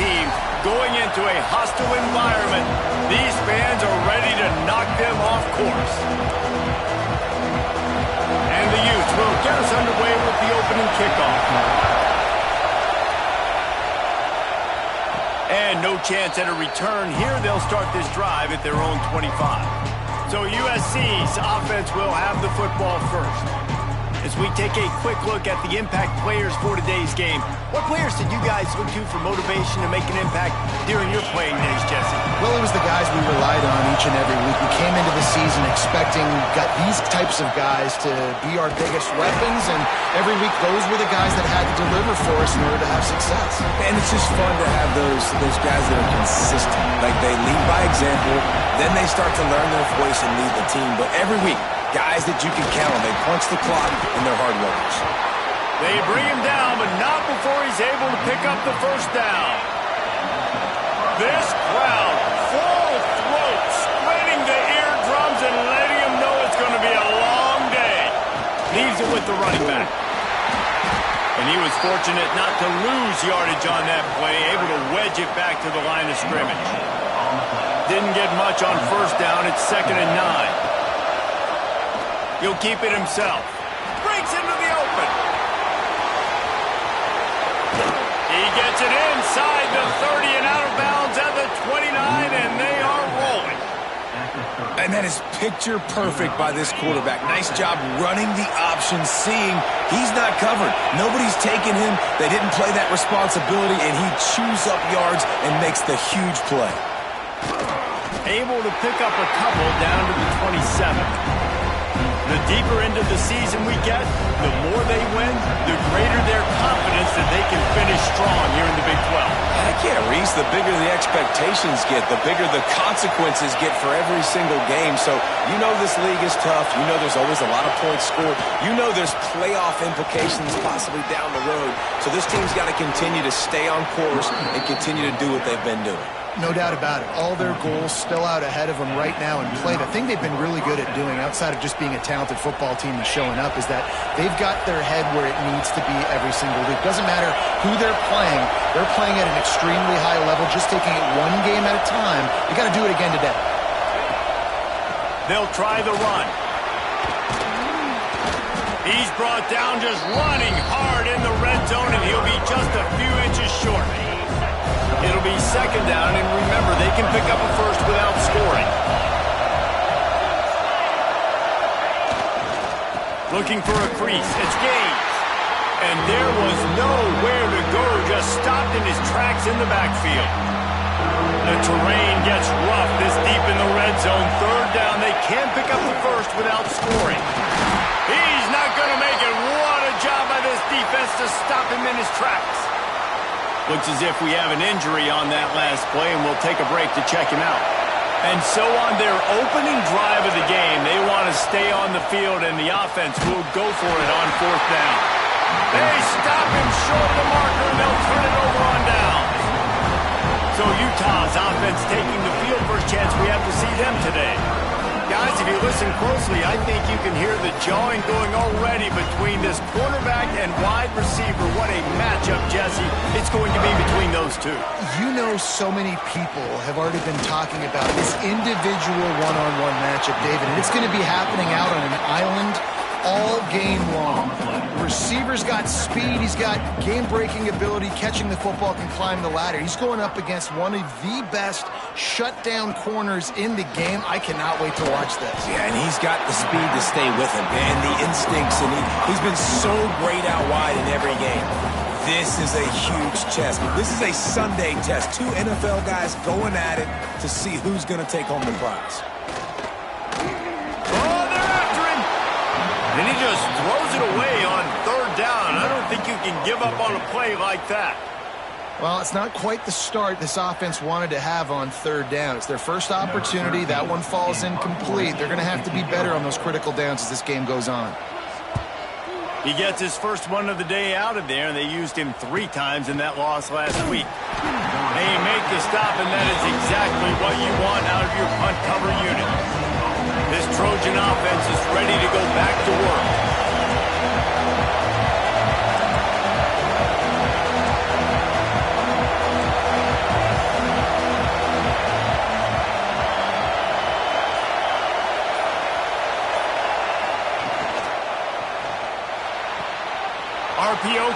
teams going into a hostile environment. These fans are ready to knock them off course. And the Utes will get us underway with the opening kickoff. And no chance at a return here. They'll start this drive at their own 25. So USC's offense will have the football first. As we take a quick look at the impact players for today's game, what players did you guys look to for motivation to make an impact during your playing days, Jesse? Well, it was the guys we relied on each and every week. We came into the season expecting these types of guys to be our biggest weapons, and every week those were the guys that had to deliver for us in order to have success. And it's just fun to have those guys that are consistent. Like, they lead by example, then they start to learn their voice and lead the team. But every week, guys that you can count on. They punch the clock, and they're hard workers. They bring him down, but not before he's able to pick up the first down. This crowd, full throat, splitting the eardrums and letting him know it's going to be a long day. Leaves it with the running back. And he was fortunate not to lose yardage on that play, able to wedge it back to the line of scrimmage. Didn't get much on first down. It's 2nd and 9. He'll keep it himself. Breaks into the open. He gets it inside the 30 and out of bounds at the 29, and they are rolling. And that is picture perfect by this quarterback. Nice job running the option, seeing he's not covered. Nobody's taking him. They didn't play that responsibility, and he chews up yards and makes the huge play. Able to pick up a couple down to the 27. The deeper into the season we get, the more they win, the greater their confidence that they can finish strong here in the Big 12. Heck yeah, Reese, the bigger the expectations get, the bigger the consequences get for every single game. So you know this league is tough. You know there's always a lot of points scored. You know there's playoff implications possibly down the road. So this team's got to continue to stay on course and continue to do what they've been doing. No doubt about it. All their goals still out ahead of them right now in play. The thing they've been really good at doing, outside of just being a talented football team and showing up, is that they've got their head where it needs to be every single week. Doesn't matter who they're playing at an extremely high level, just taking it one game at a time. You got to do it again today. They'll try the run. He's brought down just running hard in the red zone, and he'll be just a few inches short. It'll be 2nd down, and remember, they can pick up a first without scoring. Looking for a crease. It's Gaines. And there was nowhere to go, just stopped in his tracks in the backfield. The terrain gets rough this deep in the red zone. 3rd down, they can't pick up the first without scoring. He's not going to make it. What a job by this defense to stop him in his tracks. Looks as if we have an injury on that last play, and we'll take a break to check him out. And so on their opening drive of the game, they want to stay on the field, and the offense will go for it on 4th down. They stop him short of the marker, and they'll turn it over on down. So Utah's offense taking the field. First chance we have to see them today. Guys, if you listen closely, I think you can hear the jawing going already between this quarterback and wide receiver. What a matchup, Jesse, it's going to be between those two. You know, so many people have already been talking about this individual one-on-one matchup, David, and it's going to be happening out on an island all game long. The receiver's got speed, he's got game-breaking ability, catching the football, can climb the ladder. He's going up against one of the best shutdown corners in the game. I cannot wait to watch this. Yeah, and he's got the speed to stay with him, and the instincts, and he's been so great out wide in every game. This is a huge test. This is a Sunday test. 2 NFL guys going at it to see who's going to take home the prize. And he just throws it away on 3rd down. I don't think you can give up on a play like that. Well, it's not quite the start this offense wanted to have on 3rd down. It's their first opportunity. That one falls incomplete. They're going to have to be better on those critical downs as this game goes on. He gets his first one of the day out of there, and they used him 3 times in that loss last week. They make the stop, and that is exactly what you want out of your punt cover unit. This Trojan offense is ready to go back to work.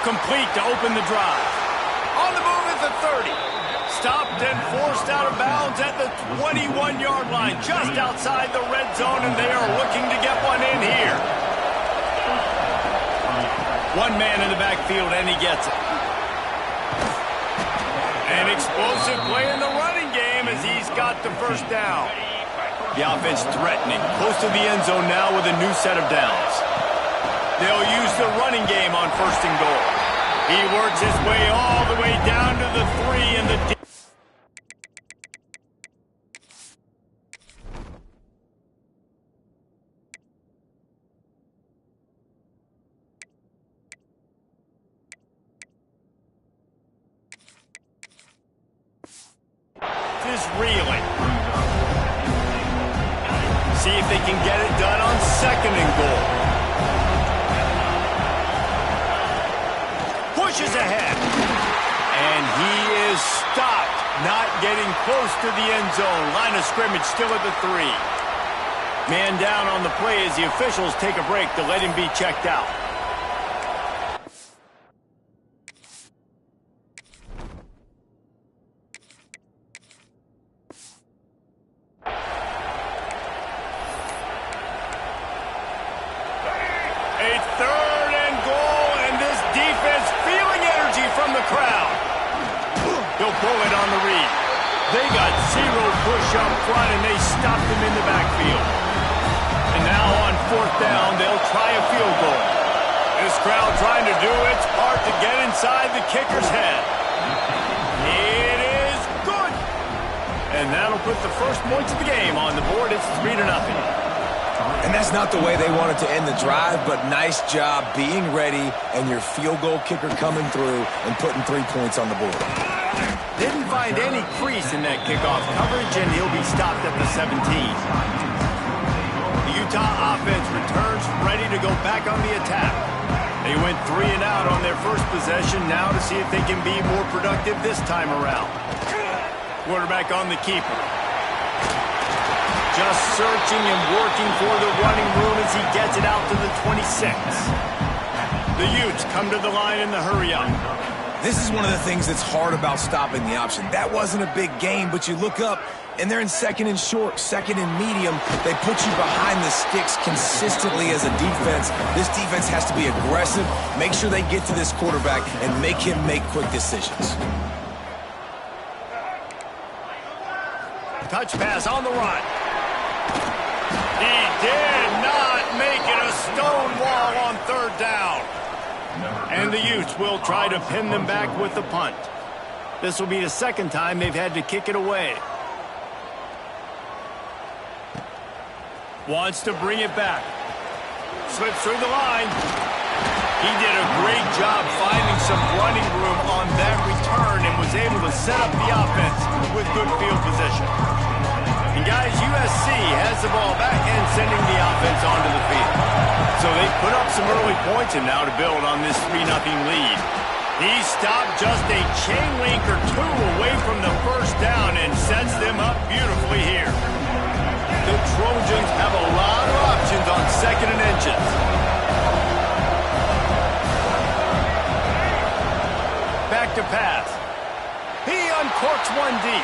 complete to open the drive. On the move at the 30. Stopped and forced out of bounds at the 21-yard line, just outside the red zone, and they are looking to get one in here. One man in the backfield, and he gets it. An explosive play in the running game as he's got the first down. The offense threatening, close to the end zone now with a new set of downs. They'll use the running game on 1st and goal. He works his way all the way down to the 3 and the... is reeling. See if they can get it done on 2nd and goal. Pushes ahead. And he is stopped, not getting close to the end zone. Line of scrimmage still at the 3. Man down on the play as the officials take a break to let him be checked out. They got 0 push up front, and they stopped him in the backfield. And now on 4th down, they'll try a field goal. This crowd trying to do its part to get inside the kicker's head. It is good. And that'll put the first points of the game on the board. It's 3-0. And that's not the way they wanted to end the drive, but nice job being ready and your field goal kicker coming through and putting 3 points on the board. Didn't find any crease in that kickoff coverage, and he'll be stopped at the 17. The Utah offense returns ready to go back on the attack. They went 3 and out on their first possession, now to see if they can be more productive this time around. Quarterback on the keeper. Just searching and working for the running room as he gets it out to the 26. The Utes come to the line in the hurry-up. This is one of the things that's hard about stopping the option. That wasn't a big game, but you look up, and they're in 2nd and short, 2nd and medium. They put you behind the sticks consistently as a defense. This defense has to be aggressive, make sure they get to this quarterback, and make him make quick decisions. Touch pass on the run. He did not make it a stone wall on 3rd down. And the Utes will try to pin them back with the punt. This will be the 2nd time they've had to kick it away. Wants to bring it back. Slips through the line. He did a great job finding some running room on that return and was able to set up the offense with good field position. And guys, USC has the ball back and sending the offense onto the field. So they put up some early points and now to build on this 3-0 lead. He stopped just a chain link or 2 away from the first down and sets them up beautifully here. The Trojans have a lot of options on 2nd and inches. Back to pass. He uncorks one deep.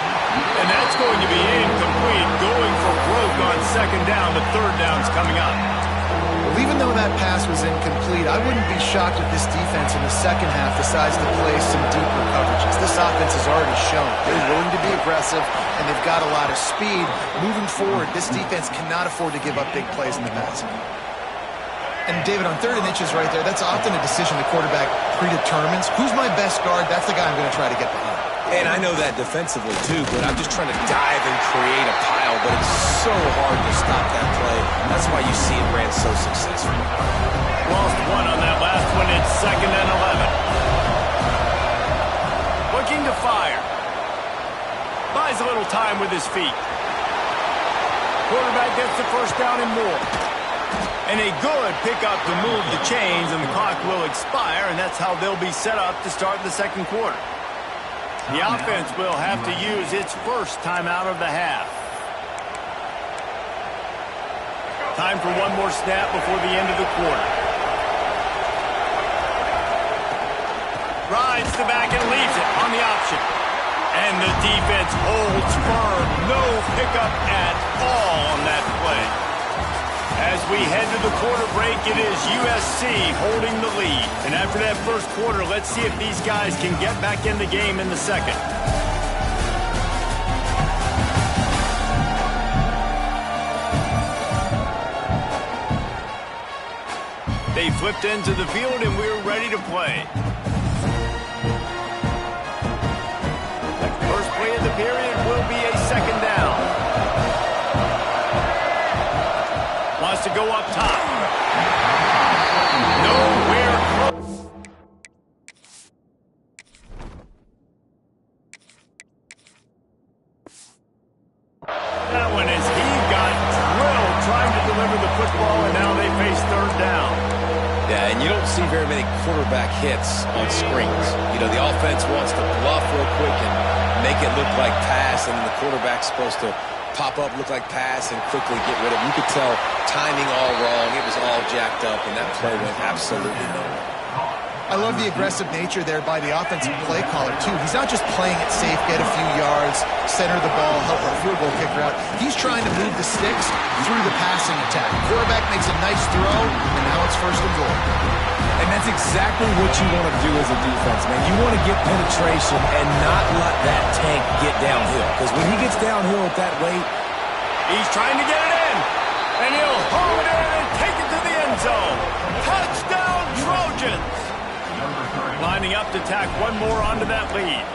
And that's going to be incomplete, going for broke on 2nd down. The 3rd down's coming up. Well, even though that pass was incomplete, I wouldn't be shocked if this defense in the 2nd half decides to play some deeper coverages. This offense has already shown they're willing to be aggressive, and they've got a lot of speed. Moving forward, this defense cannot afford to give up big plays in the passing game. And, David, on 3rd and inches right there, that's often a decision the quarterback predetermines. Who's my best guard? That's the guy I'm going to try to get behind. And I know that defensively, too, but I'm just trying to dive and create a pile, but it's so hard to stop that play. That's why you see it ran so successful. Lost one on that last one. It's 2nd and 11. Looking to fire. Buys a little time with his feet. Quarterback gets the first down and more. And a good pickup to move the chains, and the clock will expire, and that's how they'll be set up to start the 2nd quarter. The offense will have to use its first timeout of the half. Time for one more snap before the end of the quarter. fakes the back and leaves it on the option. And the defense holds firm. No hiccup at all on that play. As we head to the quarter break, it is USC holding the lead. And after that first quarter, let's see if these guys can get back in the game in the second. They flipped into the field, and we're ready to play. First play of the period will be a second down. Wants to go up top. Nowhere close. That one is he got drilled trying to deliver the football, and now they face third down. Yeah, and you don't see very many quarterback hits on screens. You know, the offense wants to bluff real quick and make it look like pass, and then the quarterback's supposed to pop up, look like pass, and quickly get rid of it. You could tell timing all wrong. It was all jacked up, and that play went absolutely nowhere. I love the aggressive nature there by the offensive play caller, too. He's not just playing it safe, get a few yards, center the ball, help a field goal kicker out. He's trying to move the sticks through the passing attack. Quarterback makes a nice throw, and now it's first and goal. And that's exactly what you want to do as a defense, man. You want to get penetration and not let that tank get downhill. Because when he gets downhill at that rate, he's trying to get it in. And he'll haul it in and take it to the end zone. Touchdown, Trojans! Lining up to tack one more onto that lead.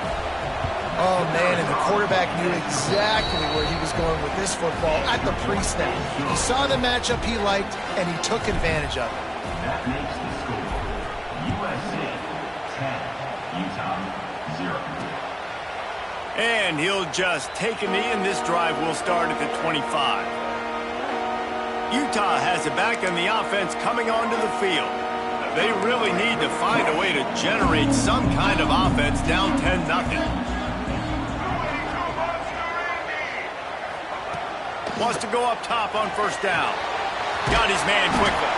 Oh, man, and the quarterback knew exactly where he was going with this football at the pre-snap. He saw the matchup he liked, and he took advantage of it. That makes the score USC 10, Utah 0. And he'll just take a knee, and this drive will start at the 25. Utah has it back on the offense coming onto the field. They really need to find a way to generate some kind of offense down 10-0. Wants to go up top on first down. Got his man quickly.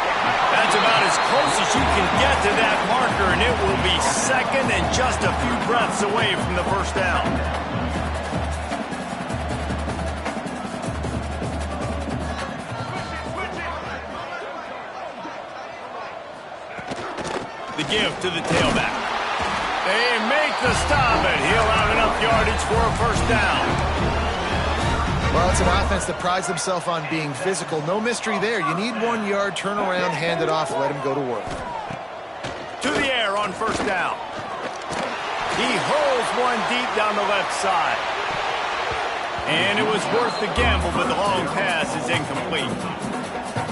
That's about as close as you can get to that marker, and it will be second and just a few breaths away from the first down. The give to the tailback. They make the stop, and he'll have enough yardage for a first down. Well, it's an offense that prides themselves on being physical. No mystery there. You need 1 yard, turn around, hand it off, let him go to work. To the air on first down. He hurls one deep down the left side. And it was worth the gamble, but the long pass is incomplete.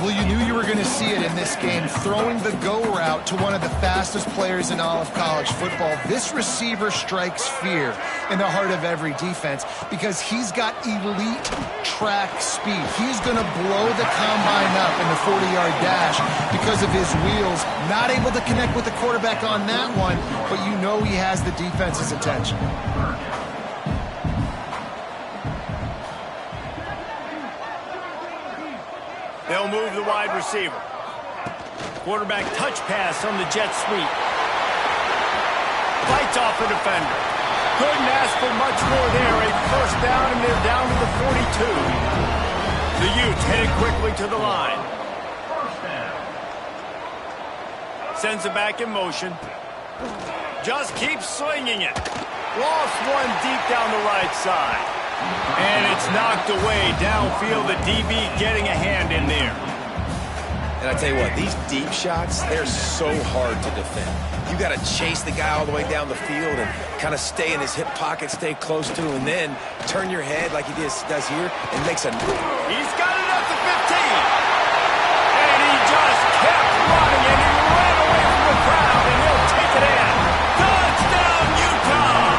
Well, you knew you were going to see it in this game, throwing the go route to one of the fastest players in all of college football. This receiver strikes fear in the heart of every defense because he's got elite track speed. He's going to blow the combine up in the 40-yard dash because of his wheels. Not able to connect with the quarterback on that one, but you know he has the defense's attention. They'll move the wide receiver. Quarterback touch pass on the jet sweep. Fights off a defender. Couldn't ask for much more there. A first down, and they're down to the 42. The Utes headed quickly to the line. Sends it back in motion. Just keeps slinging it. Lost one deep down the right side. And it's knocked away downfield. The DB getting a hand in there. and I tell you what, these deep shots, they're so hard to defend. You got to chase the guy all the way down the field and kind of stay in his hip pocket, stay close to him, and then turn your head like he does here and makes a... He's got it up to 15. And he just kept running, and he ran away from the crowd, and he'll take it in. Touchdown, Utah!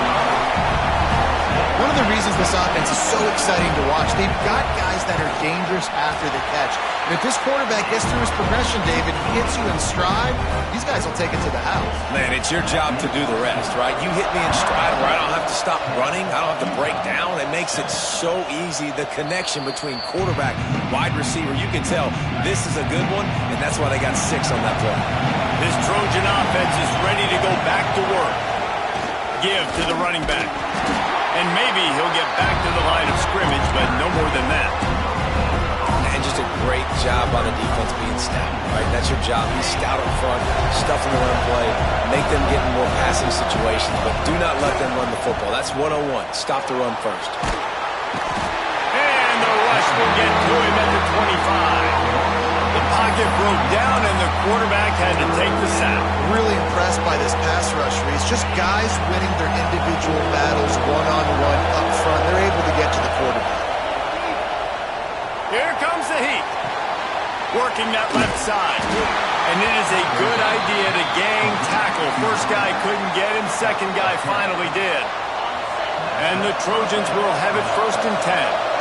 One of the reasons this offense is so exciting to watch, they've got guys that are dangerous after the catch. And if this quarterback gets through his progression, David, hits you in stride, these guys will take it to the house. Man, it's your job to do the rest, right? You hit me in stride where I don't have to stop running. I don't have to break down. It makes it so easy. The connection between quarterback, wide receiver, you can tell this is a good one, and that's why they got 6 on that play. This Trojan offense is ready to go back to work. give to the running back. And maybe he'll get back to the line of scrimmage, but no more than that. And just a great job by the defense being stout, right? That's your job. Be stout up front, stuff in the run play, make them get in more passing situations, but do not let them run the football. That's 101. Stop the run first. And the rush will get to him at the 25. The pocket broke down, and the quarterback had to take the sack. Really impressed by this pass rush, Reese. Just guys winning their individual battles one-on-one up front. They're able to get to the quarterback. Here comes the heat. Working that left side. And it is a good idea to gang tackle. First guy couldn't get him. Second guy finally did. And the Trojans will have it 1st and 10.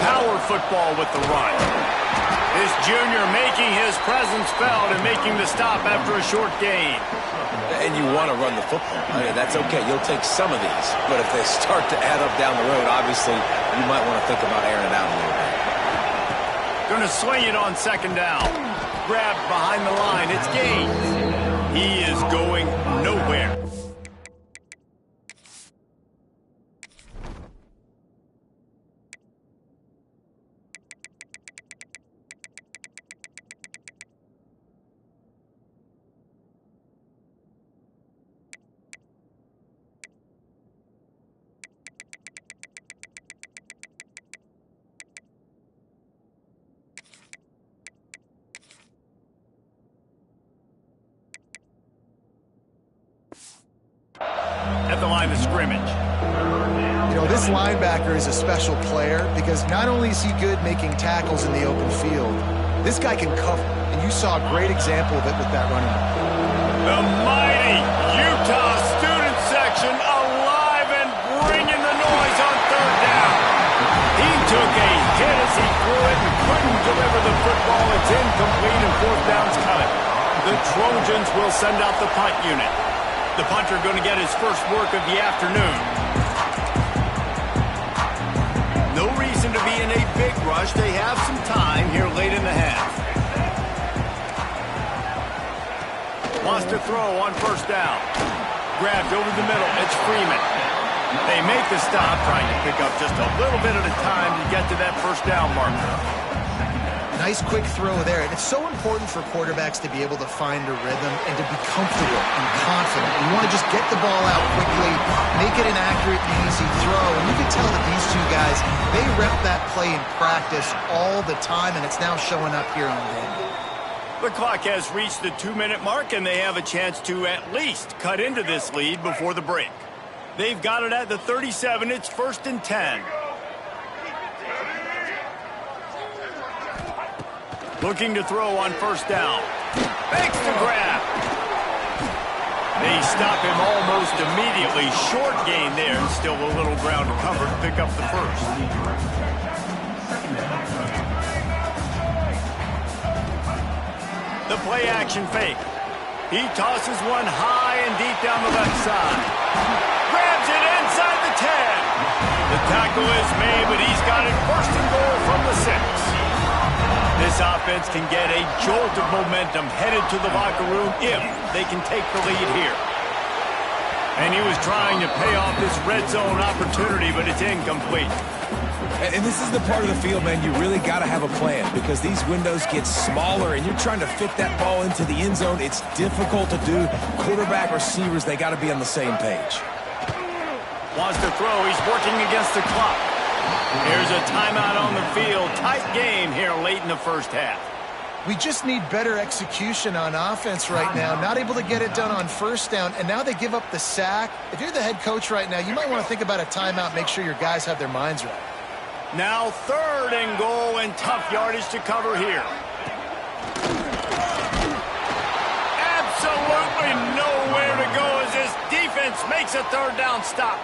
Power football with the run. This junior making his presence felt and making the stop after a short gain. And you want to run the football. I mean, that's okay. You'll take some of these. But if they start to add up down the road, obviously, you might want to think about airing it out a little bit. Going to swing it on 2nd down. Grabbed behind the line. It's Gaines. He is going nowhere. At the line of scrimmage. You know, this linebacker is a special player because not only is he good making tackles in the open field, this guy can cover. And you saw a great example of it with that running back. The mighty Utah student section alive and bringing the noise on 3rd down. He took a hit as he threw it and couldn't deliver the football. It's incomplete and 4th down's coming. The Trojans will send out the punt unit. The punter going to get his first work of the afternoon. No reason to be in a big rush. They have some time here late in the half. Wants to throw on 1st down. Grabbed over the middle. It's Freeman. They make the stop, trying to pick up just a little bit at a time to get to that 1st down marker. Nice quick throw there. And it's so important for quarterbacks to be able to find a rhythm and to be comfortable and confident. You want to just get the ball out quickly, make it an accurate and easy throw. And you can tell that these two guys, they rep that play in practice all the time, and it's now showing up here on game. The clock has reached the 2-minute mark, and they have a chance to at least cut into this lead before the break. They've got it at the 37. It's 1st and 10. Looking to throw on 1st down. Makes the grab. They stop him almost immediately. Short gain there, and still a little ground to cover to pick up the 1st. The play action fake. He tosses one high and deep down the left side. Grabs it inside the 10. The tackle is made, but he's got it 1st and goal from the 6. This offense can get a jolt of momentum headed to the locker room if they can take the lead here. And he was trying to pay off this red zone opportunity, but it's incomplete. And this is the part of the field, man, you really got to have a plan because these windows get smaller and you're trying to fit that ball into the end zone. It's difficult to do. Quarterback, receivers, they got to be on the same page. Wants to throw. He's working against the clock. Here's a timeout on the field. Tight game here late in the 1st half. We just need better execution on offense right now. Not able to get it done on 1st down, and now they give up the sack. If you're the head coach right now, you might want to think about a timeout, make sure your guys have their minds right. Now 3rd and goal and tough yardage to cover here. Absolutely nowhere to go as this defense makes a 3rd down stop.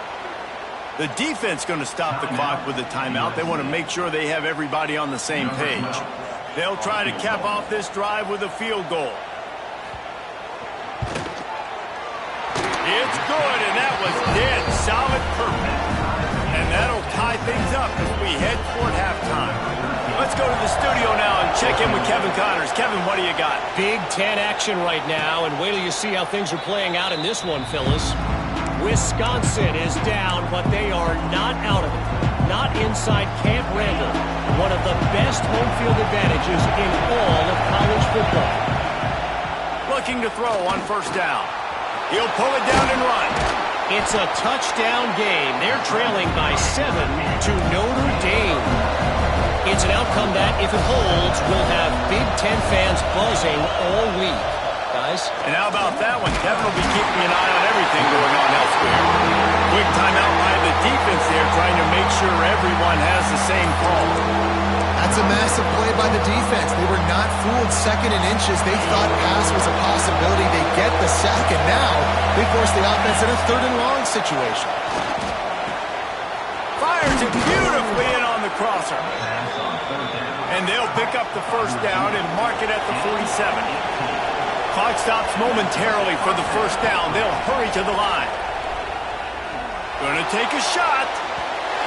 The defense going to stop the clock with a timeout. They want to make sure they have everybody on the same page. They'll try to cap off this drive with a field goal. It's good, and that was dead solid perfect. And that'll tie things up as we head toward halftime. Let's go to the studio now and check in with Kevin Connors. Kevin, what do you got? Big Ten action right now, and wait till you see how things are playing out in this one, Phyllis. Wisconsin is down, but they are not out of it. Not inside Camp Randall, one of the best home field advantages in all of college football. Looking to throw on first down. He'll pull it down and run. It's a touchdown game. They're trailing by 7 to Notre Dame. It's an outcome that, if it holds, will have Big Ten fans buzzing all week. Guys? And how about that one? Kevin will be keeping an eye on everything going on elsewhere. Quick timeout by the defense there, trying to make sure everyone has the same call. That's a massive play by the defense. They were not fooled. Second and inches. They thought pass was a possibility. They get the sack, and now they force the offense in a third and long situation. Fires it beautifully in on the crosser. And they'll pick up the first down and mark it at the 47. Clock stops momentarily for the first down. They'll hurry to the line. Going to take a shot.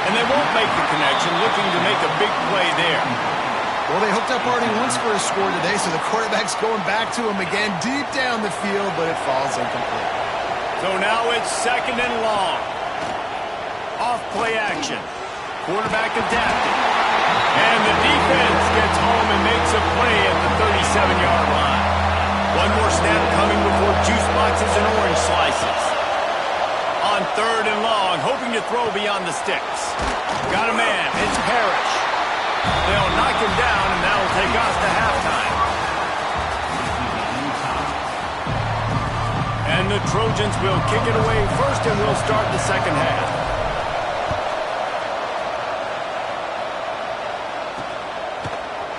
And they won't make the connection, looking to make a big play there. Well, they hooked up already once for a score today, so the quarterback's going back to him again deep down the field, but it falls incomplete. So now it's second and long. Off play action. Quarterback adapting. And the defense gets home and makes a play at the 37-yard line. One more snap coming before juice boxes and orange slices. On third and long, hoping to throw beyond the sticks. Got a man. It's Parrish. They'll knock him down, and that'll take us to halftime. And the Trojans will kick it away first, and we'll start the second half.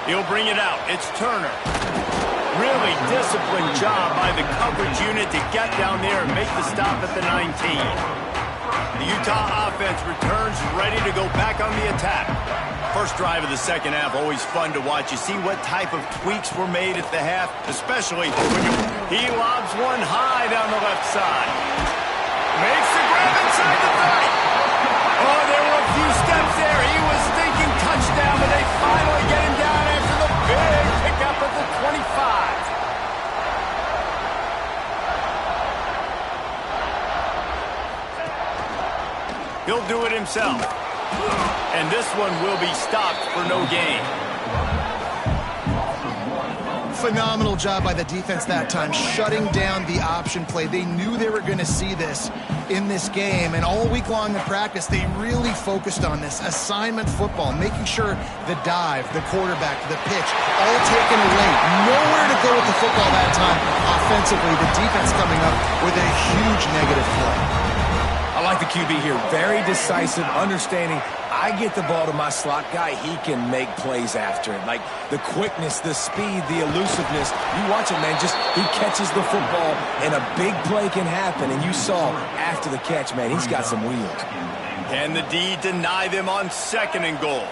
He'll bring it out. It's Turner. Really disciplined job by the coverage unit to get down there and make the stop at the 19. The Utah offense returns ready to go back on the attack. First drive of the second half, always fun to watch. You see what type of tweaks were made at the half, especially when he lobs one high down the left side. Makes the grab inside the 30. Oh, there were a few steps there. He was thinking touchdown, but they finally get him down after the big pickup at the 25. He'll do it himself. And this one will be stopped for no gain. Phenomenal job by the defense that time, shutting down the option play. They knew they were going to see this in this game, and all week long in practice, they really focused on this assignment football, making sure the dive, the quarterback, the pitch, all taken late. Nowhere to go with the football that time. Offensively, the defense coming up with a huge negative play. I like the QB here. Very decisive, understanding. I get the ball to my slot guy, he can make plays after it. Like the quickness, the speed, the elusiveness. You watch it, man, just he catches the football and a big play can happen. And you saw after the catch, man, he's got some wheels. Can the D deny them on second and goal?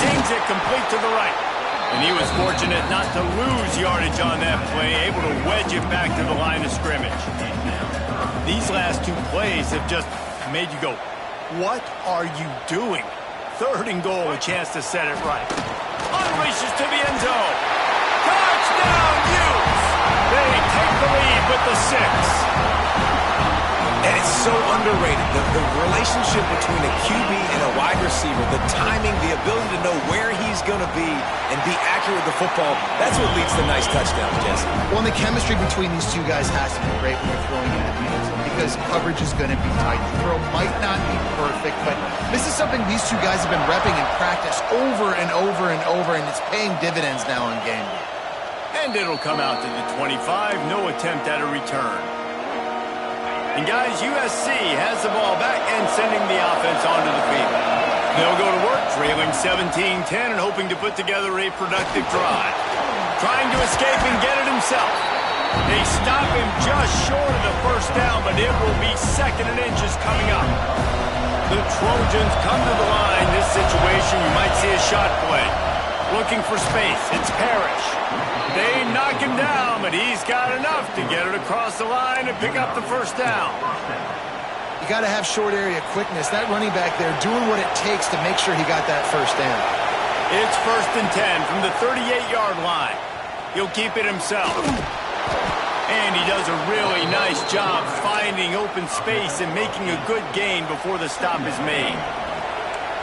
Zings it complete to the right. And he was fortunate not to lose yardage on that play, able to wedge it back to the line of scrimmage. These last two plays have just made you go, what are you doing? Third and goal, a chance to set it right. Unleashes to the end zone. Touchdown, Utes! They take the lead with the 6. And it's so underrated. The relationship between a QB and a wide receiver, the timing, the ability to know where he's going to be and be accurate with the football, that's what leads to nice touchdowns, Jesse. Well, and the chemistry between these two guys has to be great when you're throwing in the field because coverage is going to be tight. The throw might not be perfect, but this is something these two guys have been repping in practice over and over and over, and it's paying dividends now on game day. And it'll come out to the 25. No attempt at a return. And guys, USC has the ball back and sending the offense onto the field. They'll go to work, trailing 17-10 and hoping to put together a productive drive. Trying to escape and get it himself. They stop him just short of the first down, but it will be second and inches coming up. The Trojans come to the line. This situation, you might see a shot play. Looking for space. It's Parrish. They knock him down, but he's got enough to get it across the line and pick up the first down. You got to have short area quickness. That running back there doing what it takes to make sure he got that first down. It's 1st and 10 from the 38-yard line. He'll keep it himself. And he does a really nice job finding open space and making a good gain before the stop is made.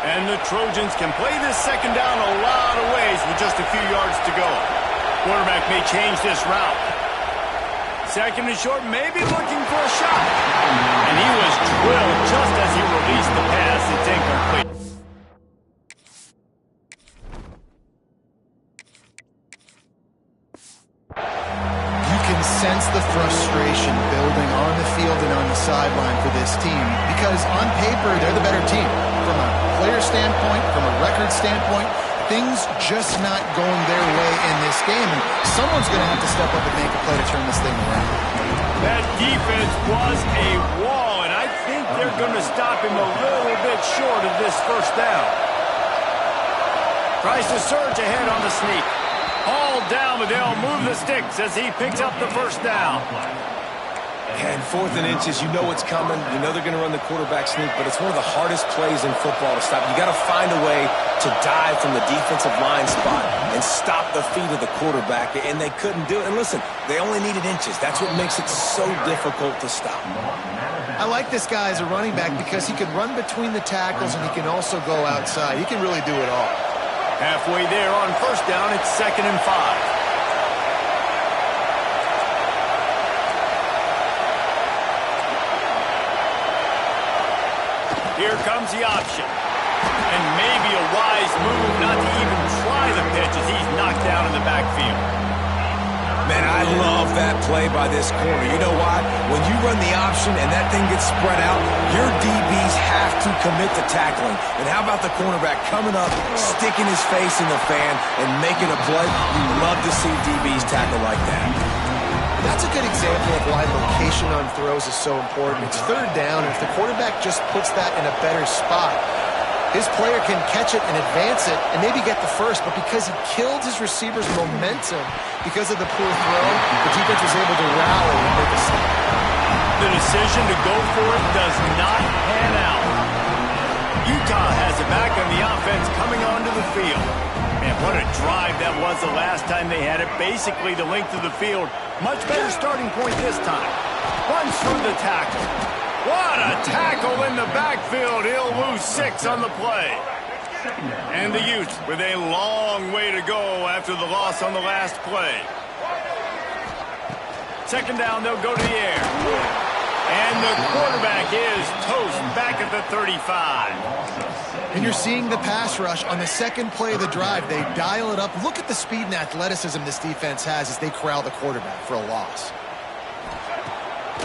And the Trojans can play this second down a lot of ways with just a few yards to go. Quarterback may change this route. Second and short, maybe looking for a shot. And he was drilled just as he released the pass. It's incomplete. You can sense the frustration building on the field and on the sideline for this team because on paper, they're the better team. From a player standpoint, from a record standpoint, things just not going their way in this game. And someone's going to have to step up and make a play to turn this thing around. That defense was a wall, and I think they're going to stop him a little bit short of this first down. Tries to surge ahead on the sneak. All down, but they'll move the sticks as he picks up the first down. And 4th and inches, you know it's coming. You know they're going to run the quarterback sneak, but it's one of the hardest plays in football to stop. You got to find a way to dive from the defensive line spot and stop the feet of the quarterback, and they couldn't do it. And listen, they only needed inches. That's what makes it so difficult to stop. I like this guy as a running back because he can run between the tackles and he can also go outside. He can really do it all. Halfway there on first down, it's 2nd and 5. Here comes the option. And maybe a wise move not to even try the pitch as he's knocked down in the backfield. Man, I love that play by this corner. You know why? When you run the option and that thing gets spread out, your DBs have to commit to tackling. And how about the cornerback coming up, sticking his face in the fan, and making a play? You love to see DBs tackle like that. That's a good example of why location on throws is so important. It's 3rd down, and if the quarterback just puts that in a better spot, his player can catch it and advance it and maybe get the first, but because he killed his receiver's momentum because of the poor throw, the defense was able to rally and make a stop. The decision to go for it does not pan out. Utah has it back on the offense coming onto the field. Man, what a drive that was the last time they had it. Basically the length of the field. Much better starting point this time. Runs through the tackle. What a tackle in the backfield. He'll lose 6 on the play. And the Utes with a long way to go after the loss on the last play. 2nd down, they'll go to the air. And the quarterback is toast back at the 35. And you're seeing the pass rush on the second play of the drive. They dial it up. Look at the speed and athleticism this defense has as they corral the quarterback for a loss.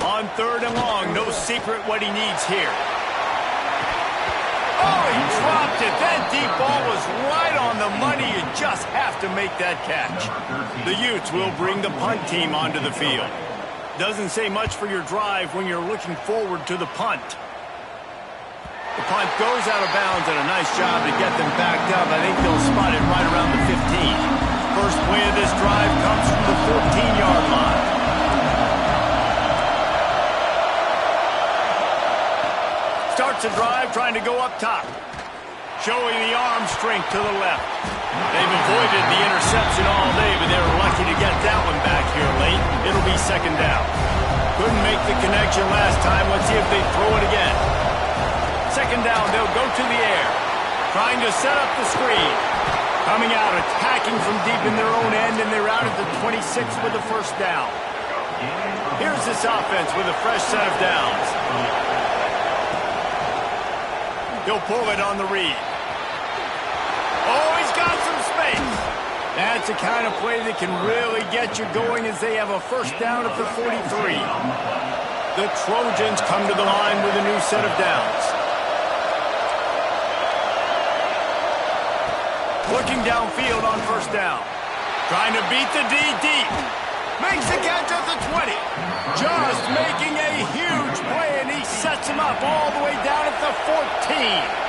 On 3rd and long, no secret what he needs here. Oh, he dropped it. That deep ball was right on the money. You just have to make that catch. The Utes will bring the punt team onto the field. Doesn't say much for your drive when you're looking forward to the punt. The punt goes out of bounds, and a nice job to get them backed up. I think they'll spot it right around the 15. First play of this drive comes from the 14-yard line. Starts a drive trying to go up top. Showing the arm strength to the left. They've avoided the interception all day, but they were lucky to get that one back here late. It'll be 2nd down. Couldn't make the connection last time. Let's see if they throw it again. 2nd down, they'll go to the air. Trying to set up the screen. Coming out, attacking from deep in their own end, and they're out at the 26 with the first down. Here's this offense with a fresh set of downs. He'll pull it on the read. Oh, he's got some space. That's the kind of play that can really get you going as they have a first down at the 43. The Trojans come to the line with a new set of downs. Looking downfield on first down. Trying to beat the D deep. Makes the catch at the 20. Just making a huge play, and he sets him up all the way down at the 14.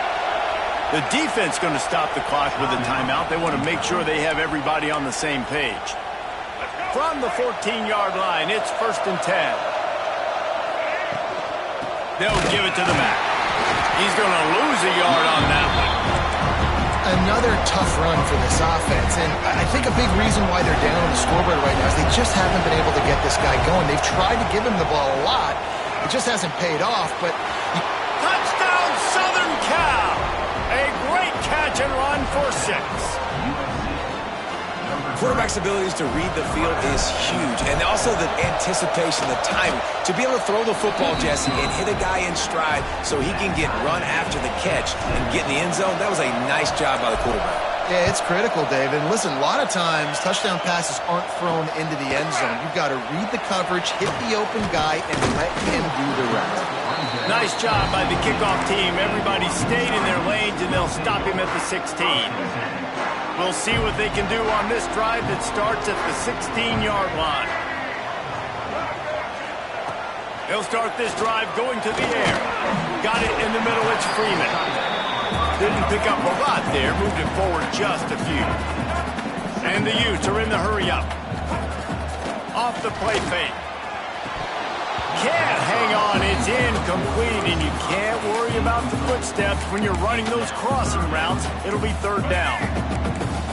The defense going to stop the clock with a timeout. They want to make sure they have everybody on the same page. From the 14-yard line, it's 1st and 10. They'll give it to the back. He's going to lose a yard on that one. Another tough run for this offense, and I think a big reason why they're down on the scoreboard right now is they just haven't been able to get this guy going. They've tried to give him the ball a lot. It just hasn't paid off, but... Touchdown, Southern Cal! A great catch and run for 6. Quarterback's abilities to read the field is huge, and also the anticipation, the timing. To be able to throw the football, Jesse, and hit a guy in stride so he can get run after the catch and get in the end zone, that was a nice job by the quarterback. Yeah, it's critical, David. And listen, a lot of times touchdown passes aren't thrown into the end zone. You've got to read the coverage, hit the open guy, and let him do the rest. Nice job by the kickoff team. Everybody stayed in their lanes, and they'll stop him at the 16. We'll see what they can do on this drive that starts at the 16-yard line. They'll start this drive going to the air. Got it in the middle, it's Freeman. Didn't pick up a lot there, moved it forward just a few. And the Utes are in the hurry-up. Off the play fake. Can't hang on, it's incomplete, and you can't worry about the footsteps when you're running those crossing routes. It'll be 3rd down.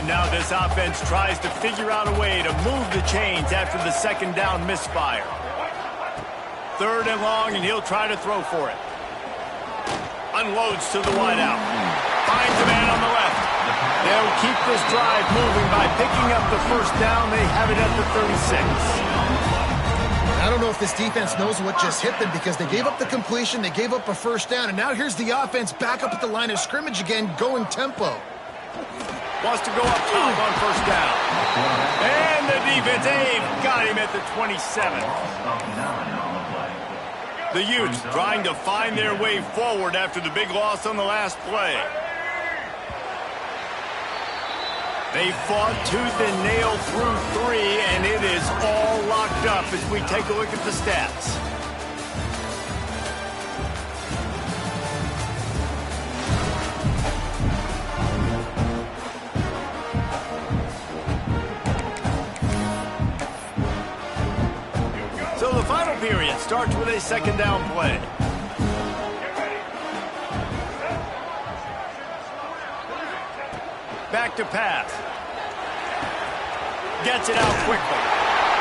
Now this offense tries to figure out a way to move the chains after the 2nd down misfire. 3rd and long, and he'll try to throw for it. Unloads to the wideout. Finds a man on the left. They'll keep this drive moving by picking up the 1st down. They have it at the 36. I don't know if this defense knows what just hit them because they gave up the completion, they gave up a 1st down, and now here's the offense back up at the line of scrimmage again, going tempo. Wants to go up top on 1st down. And the defense, they've got him at the 27. The Utes trying to find their way forward after the big loss on the last play. They fought tooth and nail through 3, and it is all locked up as we take a look at the stats. So the final period starts with a 2nd down play. Back to pass. Gets it out quickly.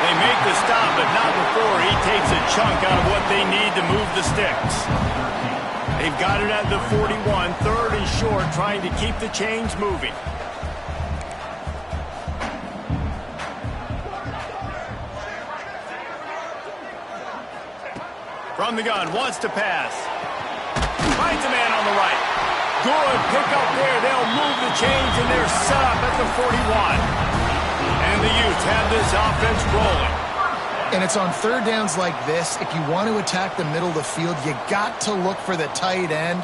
They make the stop, but not before he takes a chunk out of what they need to move the sticks. They've got it at the 41, 3rd and short, trying to keep the chains moving. From the gun, wants to pass. Finds a man on the right. Good pickup there. They'll move the chains, and they're set up at the 41. And the Utes have this offense rolling. And it's on 3rd downs like this. If you want to attack the middle of the field, you got to look for the tight end.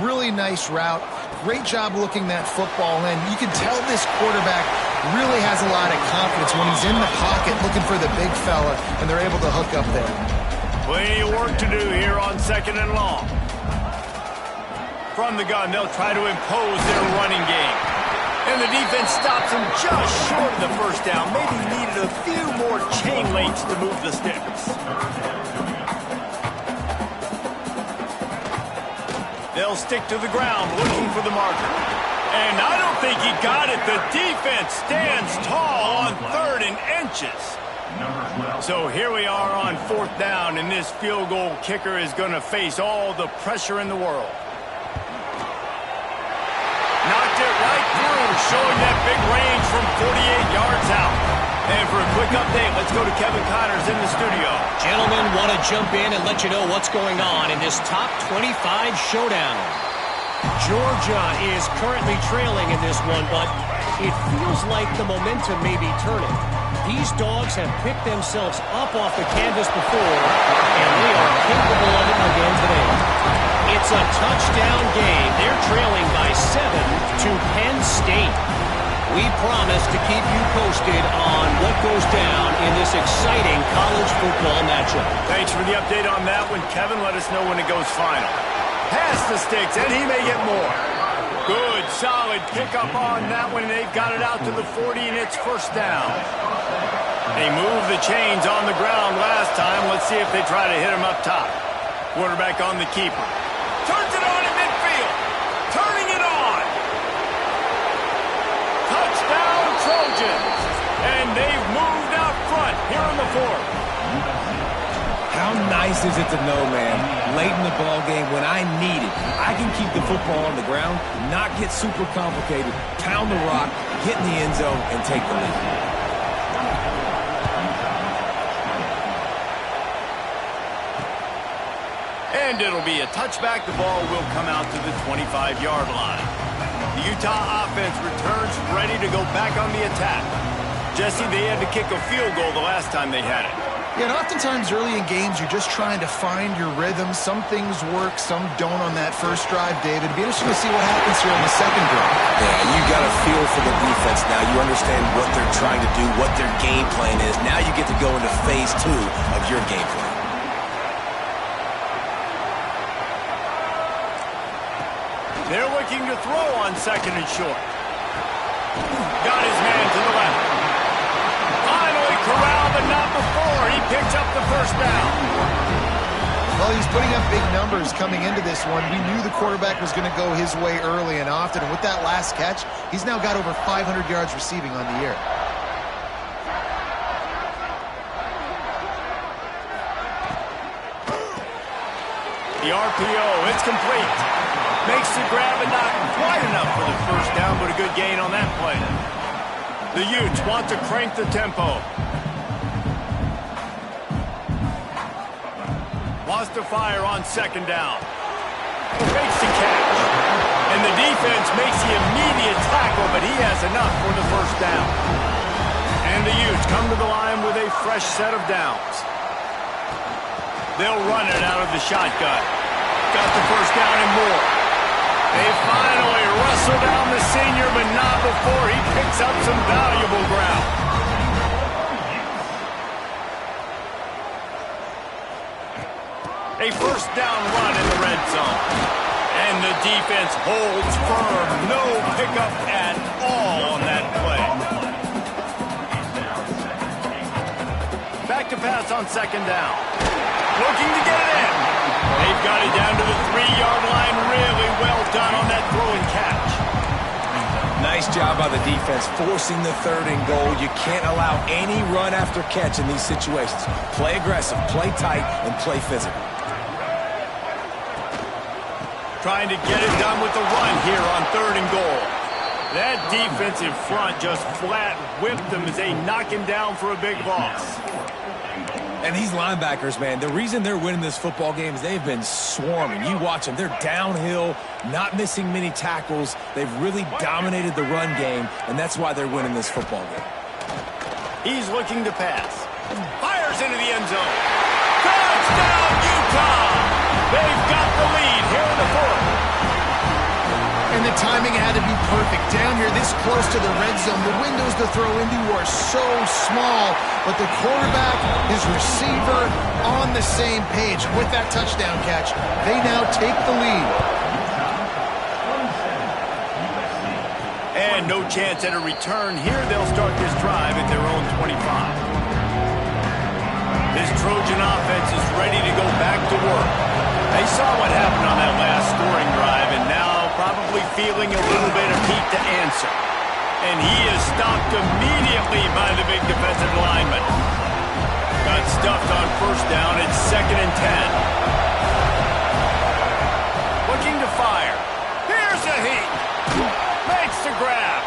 Really nice route. Great job looking that football in. You can tell this quarterback really has a lot of confidence when he's in the pocket looking for the big fella, and they're able to hook up there. Plenty of work to do here on 2nd and long. From the gun, they'll try to impose their running game. And the defense stops him just short of the 1st down. Maybe needed a few more chain links to move the sticks. They'll stick to the ground looking for the marker. And I don't think he got it. The defense stands tall on 3rd and inches. So here we are on 4th down, and this field goal kicker is going to face all the pressure in the world. Knocked it right through, showing that big range from 48 yards out. And for a quick update, let's go to Kevin Connors in the studio. Gentlemen, want to jump in and let you know what's going on in this top 25 showdown. Georgia is currently trailing in this one, but it feels like the momentum may be turning. These dogs have picked themselves up off the canvas before, and they are capable of it again today. It's a touchdown game. They're trailing by 7 to Penn State. We promise to keep you posted on what goes down in this exciting college football matchup. Thanks for the update on that one, Kevin. Let us know when it goes final. Pass the sticks, and he may get more. Good, solid pickup on that one. They've got it out to the 40, and it's 1st down. They moved the chains on the ground last time. Let's see if they try to hit him up top. Quarterback on the keeper. Turns it on in midfield. Turning it on. Touchdown, Trojans. And they've moved out front here in the fourth. How nice is it to know, man, late in the ball game when I need it, I can keep the football on the ground, not get super complicated, pound the rock, get in the end zone, and take the lead. And it'll be a touchback. The ball will come out to the 25-yard line. The Utah offense returns ready to go back on the attack. Jesse, they had to kick a field goal the last time they had it. Yeah, and oftentimes early in games, you're just trying to find your rhythm. Some things work, some don't on that first drive, David. It'll be interesting to see what happens here on the second drive. Yeah, you got a feel for the defense now. You understand what they're trying to do, what their game plan is. Now you get to go into phase 2 of your game plan. They're looking to throw on second and short. Got his man to the left. Finally corralled, but not before. He picks up the first down. Well, he's putting up big numbers coming into this one. We knew the quarterback was going to go his way early and often. And with that last catch, he's now got over 500 yards receiving on the year. The RPO, it's complete. Makes the grab and not quite enough for the first down, but a good gain on that play. The Utes want to crank the tempo. Wants to fire on second down. Makes the catch. And the defense makes the immediate tackle, but he has enough for the first down. And the Utes come to the line with a fresh set of downs. They'll run it out of the shotgun. Got the first down and more. They finally wrestle down the senior, but not before he picks up some valuable ground. A first down run in the red zone. And the defense holds firm. No pickup at all on that play. Back to pass on second down. Looking to get it in. They've got it down to the 3-yard line. Really well done on that throw and catch. Nice job by the defense, forcing the third and goal. You can't allow any run after catch in these situations. Play aggressive, play tight, and play physical. Trying to get it done with the run here on third and goal. That defensive front just flat whipped them as they knock him down for a big loss. And these linebackers, man, the reason they're winning this football game is they've been swarming. You watch them. They're downhill, not missing many tackles. They've really dominated the run game, and that's why they're winning this football game. He's looking to pass. Fires into the end zone. Touchdown, Utah! They've got the lead here in the fourth. And the timing had to be perfect. Down here this close to the red zone, the windows to throw into are so small, but the quarterback, his receiver, on the same page. With that touchdown catch, they now take the lead. And no chance at a return here. They'll start this drive at their own 25. This Trojan offense is ready to go back to work. They saw what happened on that last scoring drive, and now probably feeling a little bit of heat to answer. And he is stopped immediately by the big defensive lineman. Got stuffed on first down. It's 2nd and 10. Looking to fire. Here's a heat. Makes the grab.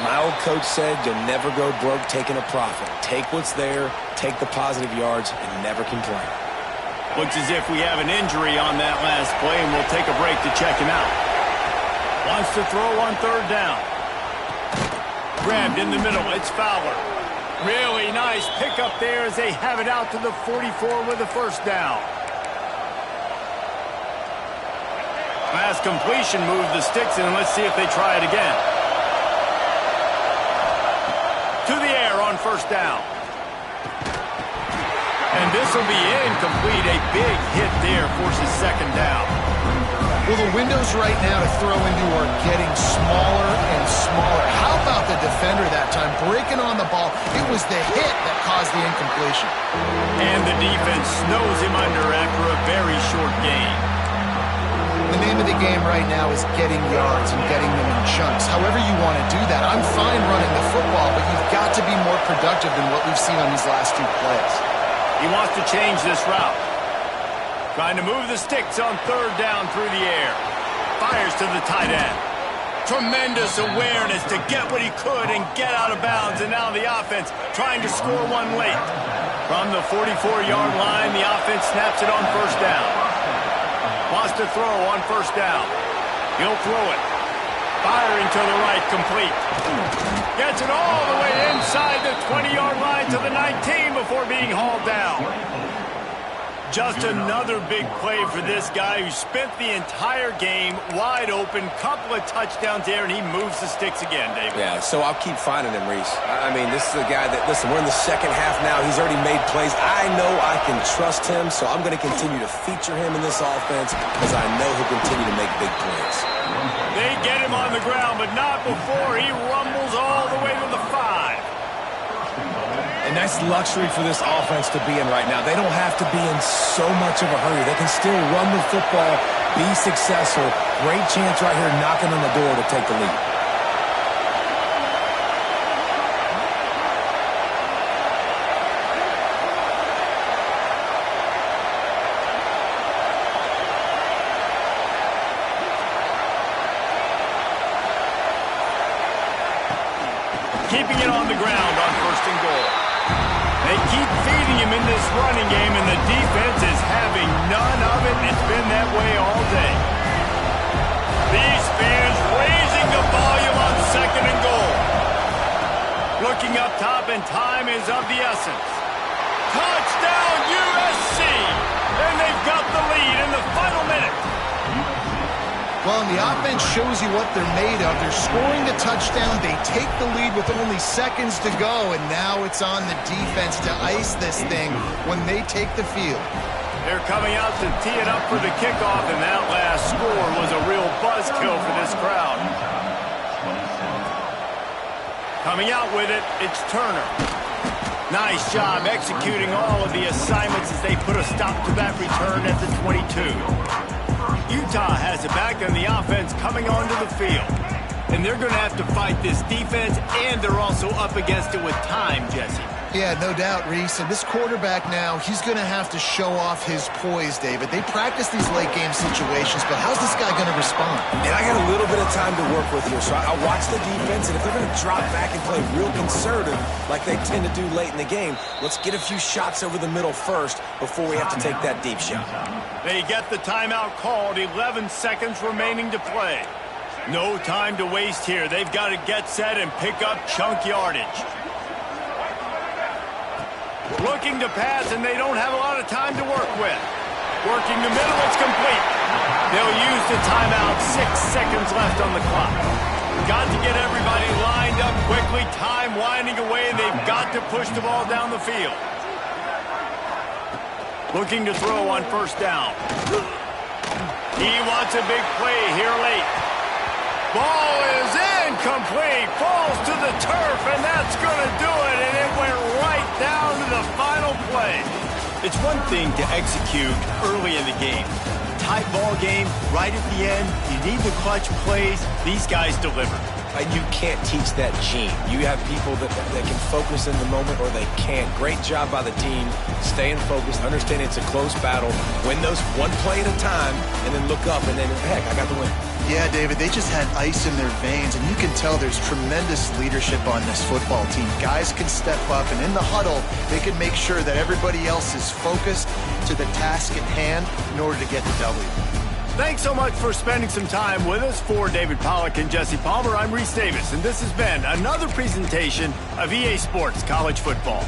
My old coach said you'll never go broke taking a profit. Take what's there, take the positive yards, and never complain. Looks as if we have an injury on that last play, and we'll take a break to check him out. Wants to throw on third down. Grabbed in the middle. It's Fowler. Really nice pickup there as they have it out to the 44 with the first down. Pass completion moved the sticks in, and let's see if they try it again. To the air on first down. And this will be incomplete. A big hit there forces second down. Well, the windows right now to throw into are getting smaller and smaller. How about the defender that time breaking on the ball? It was the hit that caused the incompletion. And the defense snows him under after a very short gain. The name of the game right now is getting yards and getting them in chunks. However you want to do that. I'm fine running the football, but you've got to be more productive than what we've seen on these last two plays. He wants to change this route. Trying to move the sticks on third down through the air. Fires to the tight end. Tremendous awareness to get what he could and get out of bounds. And now the offense trying to score one late. From the 44-yard line, the offense snaps it on first down. Wants to throw on first down. He'll throw it. Firing to the right, complete. Gets it all the way inside the 20-yard line to the 19 before being hauled down. Just another big play for this guy who spent the entire game wide open, couple of touchdowns there, and he moves the sticks again, David. Yeah, so I'll keep finding him, Reese. I mean, this is a guy that, listen, we're in the second half now. He's already made plays. I know I can trust him, so I'm going to continue to feature him in this offense because I know he'll continue to make big plays. They get him on the ground, but not before he rumbles all the way to the 5. A nice luxury for this offense to be in right now. They don't have to be in so much of a hurry. They can still run the football, be successful. Great chance right here knocking on the door to take the lead. Keeping it on the ground on first and goal. They keep feeding him in this running game, and the defense is having none of it. It's been that way all day. These fans raising the volume on second and goal. Looking up top, and time is of the essence. Touchdown, USC! And they've got the lead in the final minute. Well, and the offense shows you what they're made of. They're scoring the touchdown. They take the lead with only seconds to go, and now it's on the defense to ice this thing when they take the field. They're coming out to tee it up for the kickoff, and that last score was a real buzzkill for this crowd. Coming out with it, it's Turner. Nice job executing all of the assignments as they put a stop to that return at the 22. Utah has it back on the offense coming onto the field. And they're going to have to fight this defense, and they're also up against it with time, Jesse. Yeah, no doubt, Reese. And this quarterback now, he's going to have to show off his poise, David. They practice these late-game situations, but how's this guy going to respond? And I got a little bit of time to work with here, so I'll watch the defense, and if they're going to drop back and play real conservative like they tend to do late in the game, let's get a few shots over the middle first before we have to take that deep shot. They get the timeout called, 11 seconds remaining to play. No time to waste here. They've got to get set and pick up chunk yardage. Looking to pass, and they don't have a lot of time to work with. Working the middle, it's complete. They'll use the timeout, 6 seconds left on the clock. Got to get everybody lined up quickly, time winding away. They've got to push the ball down the field. Looking to throw on first down. He wants a big play here late. Ball is incomplete, falls to the turf, and that's going to do it, and it went right down to the final play. It's one thing to execute early in the game. Tight ball game, right at the end, you need the clutch plays. These guys deliver. You can't teach that gene. You have people that can focus in the moment or they can't. Great job by the team, staying focused, understanding it's a close battle, win those one play at a time, and then look up, and then, heck, I got the win. Yeah, David, they just had ice in their veins, and you can tell there's tremendous leadership on this football team. Guys can step up, and in the huddle, they can make sure that everybody else is focused to the task at hand in order to get the W. Thanks so much for spending some time with us. For David Pollack and Jesse Palmer, I'm Reese Davis, and this has been another presentation of EA Sports College Football.